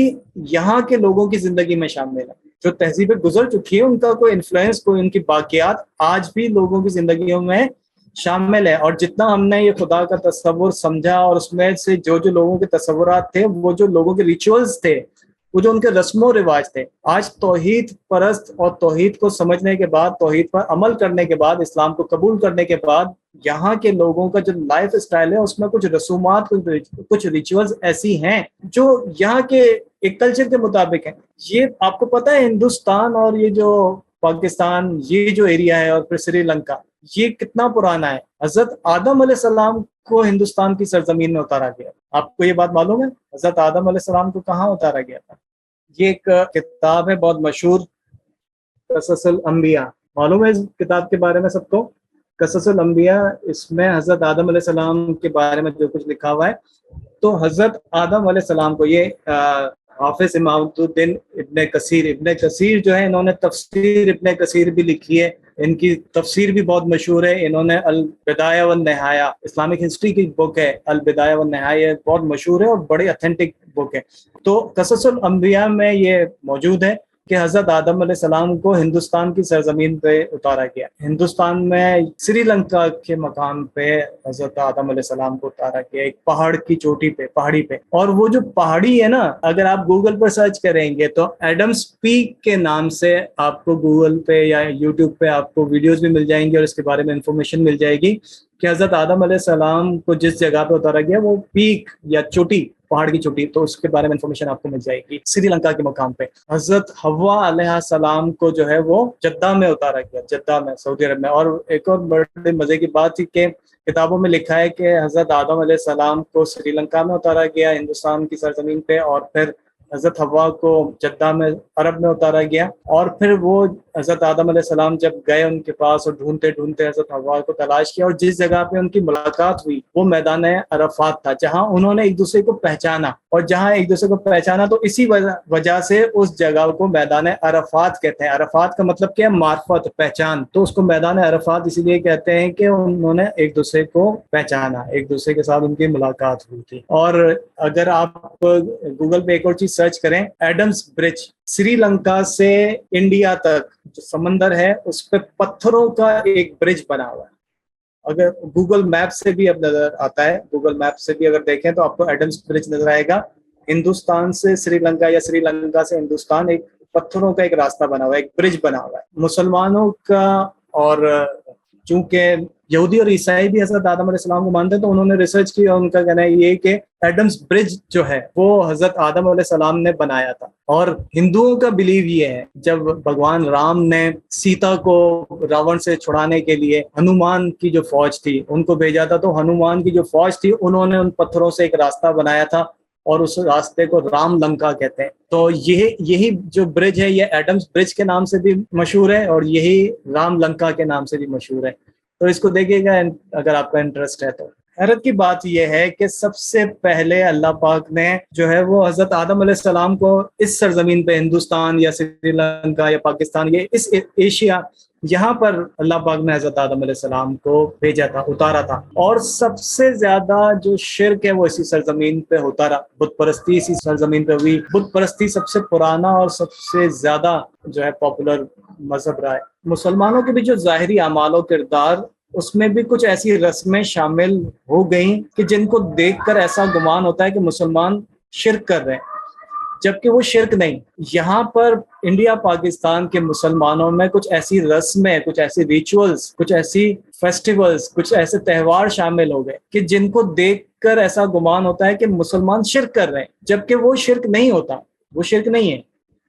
Speaker 1: یہاں کے لوگوں کی زندگی میں شامل ہے. جو تہذیبیں گزر چکی ہیں ان کا کوئی انفلوئنس، کوئی ان کی باقیات آج بھی لوگوں کی زندگیوں میں شامل ہے. اور جتنا ہم نے یہ خدا کا تصور سمجھا اور اس میں سے جو لوگوں کے تصورات تھے، وہ جو لوگوں کے ریچولز تھے، وہ جو ان کے رسم و رواج تھے، آج توحید پرست اور توحید کو سمجھنے کے بعد، توحید پر عمل کرنے کے بعد، اسلام کو قبول کرنے کے بعد، یہاں کے لوگوں کا جو لائف اسٹائل ہے اس میں کچھ رسومات، کچھ ریچولز ایسی ہیں جو یہاں کے ایک کلچر کے مطابق ہیں. یہ آپ کو پتہ ہے ہندوستان اور یہ جو پاکستان، یہ جو ایریا ہے، اور پھر سری لنکا، یہ کتنا پرانا ہے. حضرت آدم علیہ السلام کو ہندوستان کی سرزمین میں اتارا گیا. آپ کو یہ بات معلوم ہے حضرت آدم علیہ السلام کو کہاں اتارا گیا تھا؟ یہ ایک کتاب ہے بہت مشہور، قصص الانبیاء. معلوم ہے اس کتاب کے بارے میں سب کو؟ قصص الانبیاء، اس میں حضرت آدم علیہ السلام کے بارے میں جو کچھ لکھا ہوا ہے. تو حضرت آدم علیہ السلام کو یہ حافظ امام الدین ابن کثیر جو ہے، انہوں نے تفسیر ابن کثیر بھی لکھی ہے. ان کی تفسیر بھی بہت مشہور ہے. انہوں نے البدایہ والنہایہ، اسلامک ہسٹری کی بک ہے البدایہ والنہایہ، بہت مشہور ہے اور بڑی اتھینٹک بک ہے. تو قصص الانبیاء میں یہ موجود ہے کہ حضرت آدم علیہ السلام کو ہندوستان کی سرزمین پہ اتارا گیا. ہندوستان میں سری لنکا کے مقام پہ حضرت آدم علیہ السلام کو اتارا گیا، ایک پہاڑ کی چوٹی پہ، پہاڑی پہ. اور وہ جو پہاڑی ہے نا، اگر آپ گوگل پر سرچ کریں گے تو ایڈمز پیک کے نام سے آپ کو گوگل پہ یا یوٹیوب پہ آپ کو ویڈیوز بھی مل جائیں گی اور اس کے بارے میں انفارمیشن مل جائے گی کہ حضرت آدم علیہ السلام کو جس جگہ پہ اتارا گیا وہ پیک یا چوٹی، پہاڑ کی چوٹی، تو اس کے بارے میں انفارمیشن آپ کو مل جائے گی سری لنکا کے مقام پہ. حضرت حوا علیہ السلام کو جو ہے وہ جدہ میں اتارا گیا، جدہ میں، سعودی عرب میں. اور ایک اور بڑے مزے کی بات تھی کہ کتابوں میں لکھا ہے کہ حضرت آدم علیہ السلام کو سری لنکا میں اتارا گیا، ہندوستان کی سرزمین پہ، اور پھر حضرت حوا کو جدہ میں، عرب میں اتارا گیا. اور پھر وہ حضرت آدم علیہ السلام جب گئے ان کے پاس اور ڈھونڈتے ڈھونڈتے حضرت حوا کو تلاش کیا، اور جس جگہ پہ ان کی ملاقات ہوئی وہ میدان عرفات تھا، جہاں انہوں نے ایک دوسرے کو پہچانا. اور جہاں ایک دوسرے کو پہچانا تو اسی وجہ سے اس جگہ کو میدان عرفات کہتے ہیں. عرفات کا مطلب کیا ہے؟ معرفت، پہچان. تو اس کو میدان عرفات اسی لیے کہتے ہیں کہ انہوں نے ایک دوسرے کو پہچانا، ایک دوسرے کے ساتھ ان کی ملاقات ہوئی تھی. اور اگر آپ گوگل پہ ایک اور چیز سرچ کریں، ایڈمز برج، سری لنکا سے انڈیا تک جو سمندر ہے اس پہ پتھروں کا ایک برج بنا ہوا ہے. اگر گوگل میپ سے بھی اب نظر آتا ہے، گوگل میپ سے بھی اگر دیکھیں تو آپ کو ایڈمز برج نظر آئے گا. ہندوستان سے سری لنکا یا سری لنکا سے ہندوستان ایک پتھروں کا ایک راستہ بنا ہوا ہے، ایک برج بنا ہوا ہے. مسلمانوں کا، اور چونکہ یہودی اور عیسائی بھی حضرت آدم علیہ السلام کو مانتے ہیں تو انہوں نے ریسرچ کی اور ان کا کہنا ہے یہ کہ ایڈمز برج جو ہے وہ حضرت آدم علیہ السلام نے بنایا تھا. اور ہندوؤں کا بلیو یہ ہے، جب بھگوان رام نے سیتا کو راون سے چھڑانے کے لیے ہنومان کی جو فوج تھی ان کو بھیجا تھا، تو ہنومان کی جو فوج تھی انہوں نے ان پتھروں سے ایک راستہ بنایا تھا اور اس راستے کو رام لنکا کہتے ہیں. تو یہی جو برج ہے یہ ایڈمز برج کے نام سے بھی مشہور ہے اور یہی رام لنکا کے نام سے بھی مشہور ہے. تو اس کو دیکھیے گا اگر آپ کا انٹرسٹ ہے تو. حیرت کی بات یہ ہے کہ سب سے پہلے اللہ پاک نے جو ہے وہ حضرت آدم علیہ السلام کو اس سرزمین پہ، ہندوستان یا سری لنکا یا پاکستان، یہ اس ایشیا، یہاں پر اللہ پاک نے حضرت آدم علیہ السلام کو بھیجا تھا، اتارا تھا. اور سب سے زیادہ جو شرک ہے وہ اسی سرزمین پہ ہوتا رہا، بت پرستی اسی سرزمین پہ ہوئی. بت پرستی سب سے پرانا اور سب سے زیادہ جو ہے پاپولر مذہب رہا ہے. مسلمانوں کے بھی جو ظاہری اعمال و کردار، اس میں بھی کچھ ایسی رسمیں شامل ہو گئیں کہ جن کو دیکھ کر ایسا گمان ہوتا ہے کہ مسلمان شرک کر رہے ہیں. جبکہ وہ شرک نہیں. یہاں پر انڈیا پاکستان کے مسلمانوں میں کچھ ایسی رسمیں، کچھ ایسی ریچولز، کچھ ایسی فیسٹیولز، کچھ ایسے تہوار شامل ہو گئے کہ جن کو دیکھ کر ایسا گمان ہوتا ہے کہ مسلمان شرک کر رہے ہیں، جبکہ وہ شرک نہیں ہوتا، وہ شرک نہیں ہے.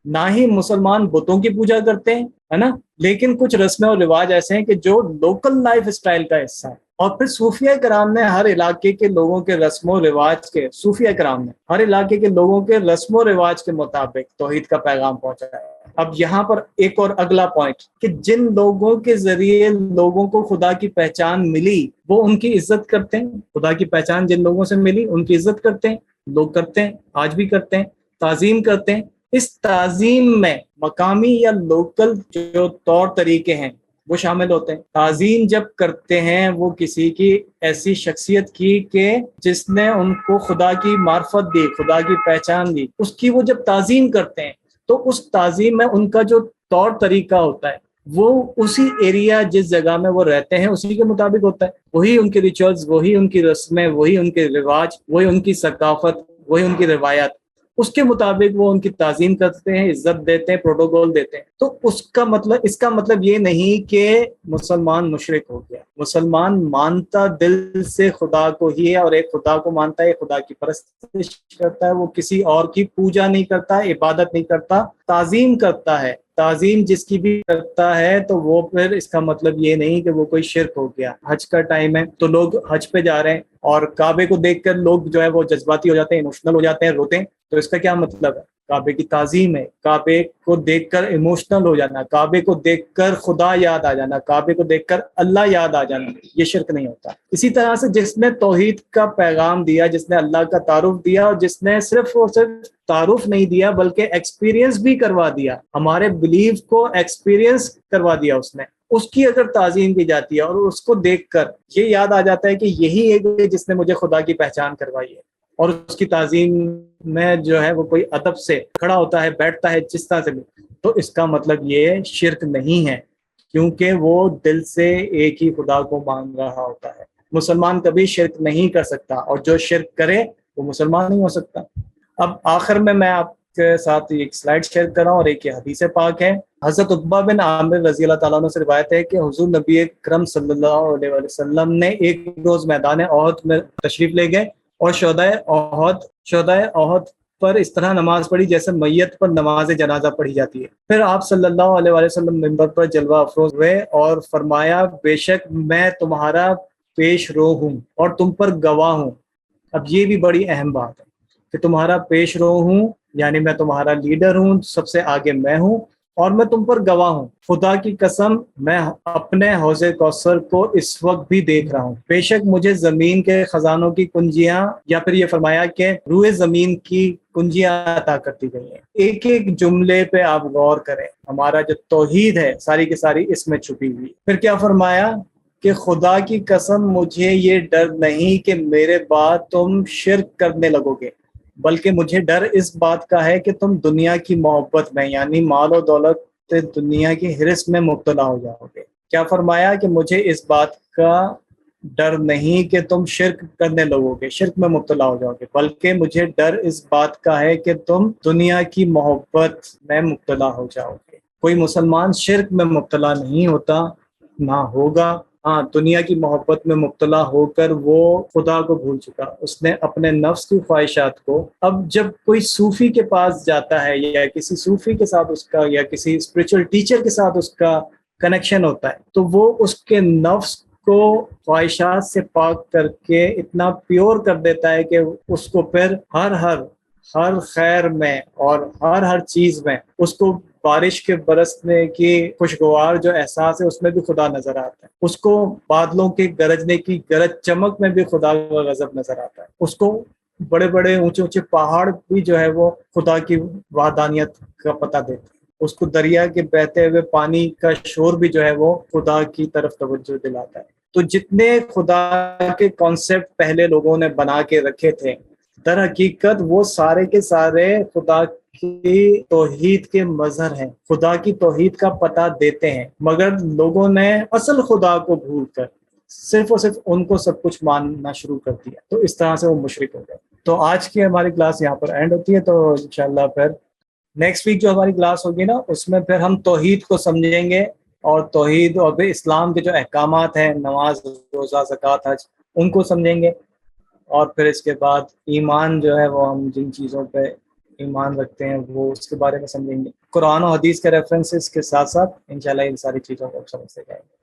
Speaker 1: نہ ہی مسلمان بتوں کی پوجا کرتے ہیں، ہے نا، لیکن کچھ رسمیں اور رواج ایسے ہیں کہ جو لوکل لائف اسٹائل کا حصہ ہے. اور پھر صوفیہ کرام نے ہر علاقے کے لوگوں کے رسم و رواج کے، صوفیہ کرام نے ہر علاقے کے لوگوں کے رسم و رواج کے مطابق توحید کا پیغام پہنچایا ہے. اب یہاں پر ایک اور اگلا پوائنٹ کہ جن لوگوں کے ذریعے لوگوں کو خدا کی پہچان ملی وہ ان کی عزت کرتے ہیں. خدا کی پہچان جن لوگوں سے ملی ان کی عزت کرتے ہیں، لوگ کرتے ہیں، آج بھی کرتے ہیں، تعظیم کرتے ہیں. اس تعظیم میں مقامی یا لوکل جو طور طریقے ہیں وہ شامل ہوتے ہیں. تعظیم جب کرتے ہیں وہ کسی کی ایسی شخصیت کی کہ جس نے ان کو خدا کی معرفت دی، خدا کی پہچان دی، اس کی وہ جب تعظیم کرتے ہیں تو اس تعظیم میں ان کا جو طور طریقہ ہوتا ہے وہ اسی ایریا جس جگہ میں وہ رہتے ہیں اسی کے مطابق ہوتا ہے. وہی ان کے ریچولز، وہی ان کی رسمیں، وہی ان کے رواج، وہی ان کی ثقافت، وہی ان کی روایات، اس کے مطابق وہ ان کی تعظیم کرتے ہیں، عزت دیتے ہیں، پروٹوکول دیتے ہیں. تو اس کا مطلب یہ نہیں کہ مسلمان مشرک ہو گیا. مسلمان مانتا دل سے خدا کو ہی ہے اور ایک خدا کو مانتا ہے، خدا کی پرستش کرتا ہے، وہ کسی اور کی پوجا نہیں کرتا، عبادت نہیں کرتا، تعظیم کرتا ہے. تعظیم جس کی بھی کرتا ہے تو وہ پھر اس کا مطلب یہ نہیں کہ وہ کوئی شرک ہو گیا. حج کا ٹائم ہے تو لوگ حج پہ جا رہے ہیں اور کعبے کو دیکھ کر لوگ جو ہے وہ جذباتی ہو جاتے ہیں، ایموشنل ہو جاتے ہیں، روتے ہیں. تو اس کا کیا مطلب ہے؟ کعبے کی تعظیم ہے. کعبے کو دیکھ کر ایموشنل ہو جانا، کعبے کو دیکھ کر خدا یاد آ جانا، کعبے کو دیکھ کر اللہ یاد آ جانا، یہ شرک نہیں ہوتا. اسی طرح سے جس نے توحید کا پیغام دیا، جس نے اللہ کا تعارف دیا اور جس نے صرف اور صرف تعارف نہیں دیا بلکہ ایکسپیرینس بھی کروا دیا، ہمارے بلیف کو ایکسپیرینس کروا دیا اس نے، اس کی اگر تعظیم کی جاتی ہے اور اس کو دیکھ کر یہ یاد آ جاتا ہے کہ یہی ہے جس نے مجھے خدا کی پہچان کروائی ہے، اور اس کی تعظیم میں جو ہے وہ کوئی ادب سے کھڑا ہوتا ہے، بیٹھتا ہے، جس طرح سے بھی، تو اس کا مطلب یہ شرک نہیں ہے، کیونکہ وہ دل سے ایک ہی خدا کو مان رہا ہوتا ہے. مسلمان کبھی شرک نہیں کر سکتا، اور جو شرک کرے وہ مسلمان نہیں ہو سکتا. اب آخر میں آپ کے ساتھ ایک سلائیڈ شیئر کر رہا ہوں اور ایک یہ حدیث پاک ہے. حضرت عقبہ بن عامر رضی اللہ تعالیٰ عنہ سے روایت ہے کہ حضور نبی اکرم صلی اللہ علیہ وسلم نے ایک روز میدان احد میں تشریف لے گئے اور شہدائے احد پر اس طرح نماز پڑھی جیسے میت پر نماز جنازہ پڑھی جاتی ہے. پھر آپ صلی اللہ علیہ وسلم منبر پر جلوہ افروز ہوئے اور فرمایا بے شک میں تمہارا پیش رو ہوں اور تم پر گواہ ہوں. اب یہ بھی بڑی اہم بات ہے کہ تمہارا پیش رو ہوں، یعنی میں تمہارا لیڈر ہوں، سب سے آگے میں ہوں، اور میں تم پر گواہ ہوں. خدا کی قسم میں اپنے حوض کوثر کو اس وقت بھی دیکھ رہا ہوں. بے شک مجھے زمین کے خزانوں کی کنجیاں، یا پھر یہ فرمایا کہ روئے زمین کی کنجیاں عطا کرتی گئی ہیں. ایک ایک جملے پہ آپ غور کریں، ہمارا جو توحید ہے ساری کی ساری اس میں چھپی ہوئی. پھر کیا فرمایا کہ خدا کی قسم مجھے یہ ڈر نہیں کہ میرے بعد تم شرک کرنے لگو گے، بلکہ مجھے ڈر اس بات کا ہے کہ تم دنیا کی محبت میں، یعنی مال و دولت دنیا کی حرص میں مبتلا ہو جاؤ گے. کیا فرمایا کہ مجھے اس بات کا ڈر نہیں کہ تم شرک کرنے لگو گے، شرک میں مبتلا ہو جاؤ گے، بلکہ مجھے ڈر اس بات کا ہے کہ تم دنیا کی محبت میں مبتلا ہو جاؤ گے. کوئی مسلمان شرک میں مبتلا نہیں ہوتا، نہ ہوگا. ہاں، دنیا کی محبت میں مبتلا ہو کر وہ خدا کو بھول چکا، اس نے اپنے نفس کی خواہشات کو. اب جب کوئی صوفی کے پاس جاتا ہے یا کسی صوفی کے ساتھ اس کا، یا کسی اسپرچل ٹیچر کے ساتھ اس کا کنیکشن ہوتا ہے، تو وہ اس کے نفس کو خواہشات سے پاک کر کے اتنا پیور کر دیتا ہے کہ اس کو پھر ہر خیر میں اور ہر چیز میں اس کو بارش کے برسنے کی خوشگوار جو احساس ہے اس میں بھی خدا نظر آتا ہے، اس کو بادلوں کے گرجنے کی گرج چمک میں بھی خدا کا غضب نظر آتا ہے، اس کو بڑے بڑے اونچے اونچے پہاڑ بھی جو ہے وہ خدا کی وحدانیت کا پتہ دیتے ہیں، اس کو دریا کے بہتے ہوئے پانی کا شور بھی جو ہے وہ خدا کی طرف توجہ دلاتا ہے. تو جتنے خدا کے کانسیپٹ پہلے لوگوں نے بنا کے رکھے تھے، در حقیقت وہ سارے کے سارے خدا کی توحید کے مظہر ہیں، خدا کی توحید کا پتہ دیتے ہیں، مگر لوگوں نے اصل خدا کو بھول کر صرف اور صرف ان کو سب کچھ ماننا شروع کر دیا، تو اس طرح سے وہ مشرک ہو گئے. تو آج کی ہماری کلاس یہاں پر اینڈ ہوتی ہے. تو انشاءاللہ پھر نیکسٹ ویک جو ہماری کلاس ہوگی نا اس میں پھر ہم توحید کو سمجھیں گے اور توحید اور پھر اسلام کے جو احکامات ہیں نماز روزہ زکوٰۃ حج ان کو سمجھیں گے. اور پھر اس کے بعد ایمان جو ہے وہ ہم جن چیزوں پہ ایمان رکھتے ہیں وہ اس کے بارے میں سمجھیں گے. قرآن و حدیث کے ریفرنسز کے ساتھ ساتھ انشاءاللہ ان ساری چیزوں کو سمجھتے جائیں گے.